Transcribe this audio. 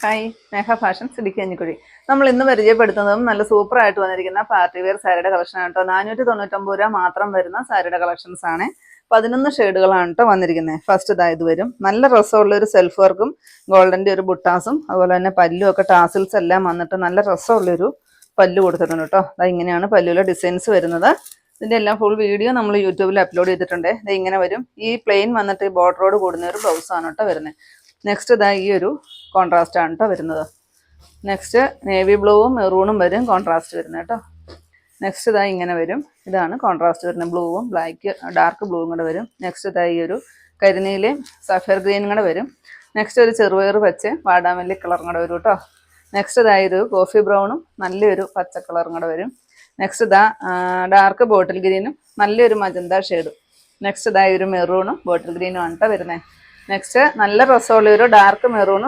Hi, സ്നേഹ fashions Idukki Kanjikuzhi. നമ്മൾ ഇന്ന് പരിചയപ്പെടുത്തുന്നതും നല്ല സൂപ്പറായിട്ട് വന്നിരിക്കുന്ന പാർട്ടി വെയർ സാരിയുടെ കളക്ഷൻ ആണ് കേട്ടോ. 499 രൂപ മാത്രം വരുന്ന സാരിയുടെ കളക്ഷൻസ് ആണ്. 11 ഷെയ്ഡുകളാണ് കേട്ടോ വന്നിരിക്കുന്നത്. ഫസ്റ്റ് ഇത് വരും. നല്ല രസമുള്ള ഒരു സെൽഫ് വർക്കും ഗോൾഡൻ്റെ ഒരു ബുട്ടാസും അതുപോലെ തന്നെ പല്ലും ഒക്കെ ടാസിൽസ് എല്ലാം വന്നിട്ട് നല്ല രസമുള്ളൊരു പല്ലു കൊടുത്തിട്ടുണ്ട് കേട്ടോ. ഇങ്ങനെയാണ് പല്ലുവിലെ ഡിസൈൻസ് വരുന്നത്. ഇതിൻ്റെ എല്ലാം ഫുൾ വീഡിയോ നമ്മൾ യൂട്യൂബിൽ അപ്ലോഡ് ചെയ്തിട്ടുണ്ട്. ഇത് ഇങ്ങനെ വരും. ഈ പ്ലെയിൻ വന്നിട്ട് ഈ ബോർഡറോട് കൂടുന്ന ഒരു ബ്ലൗസാണ് കേട്ടോ വരുന്നത്. നെക്സ്റ്റ് ഈ ഒരു കോൺട്രാസ്റ്റ് ആണ് കേട്ടോ വരുന്നത്. നെക്സ്റ്റ് നേവി ബ്ലൂവും മെറൂണും വരും കോൺട്രാസ്റ്റ് വരുന്നത് കേട്ടോ. നെക്സ്റ്റ് ഇങ്ങനെ വരും. ഇതാണ് കോൺട്രാസ്റ്റ് വരുന്നത്. ബ്ലൂവും ബ്ലാക്ക് ഡാർക്ക് ബ്ലൂവും കൂടെ വരും. നെക്സ്റ്റ് ഈ ഒരു കരിനീലയും സഫയർ ഗ്രീനും കൂടെ വരും. നെക്സ്റ്റ് ഒരു ചെറുപയർ പച്ച വാടാമല്ലി കളറും കൂടെ വരും കേട്ടോ. നെക്സ്റ്റ് ഒരു കോഫി ബ്രൗണും നല്ലൊരു പച്ച കളറും കൂടെ വരും. നെക്സ്റ്റ് ഡാർക്ക് ബോട്ടിൽ ഗ്രീനും നല്ലൊരു മജന്ത ഷെയ്ഡും. നെക്സ്റ്റ് ഒരു മെറൂണും ബോട്ടിൽ ഗ്രീനും ആണ് കേട്ടോ വരുന്നത്. നെക്സ്റ്റ് നല്ല രസമുള്ള ഒരു ഡാർക്ക് മെറൂണും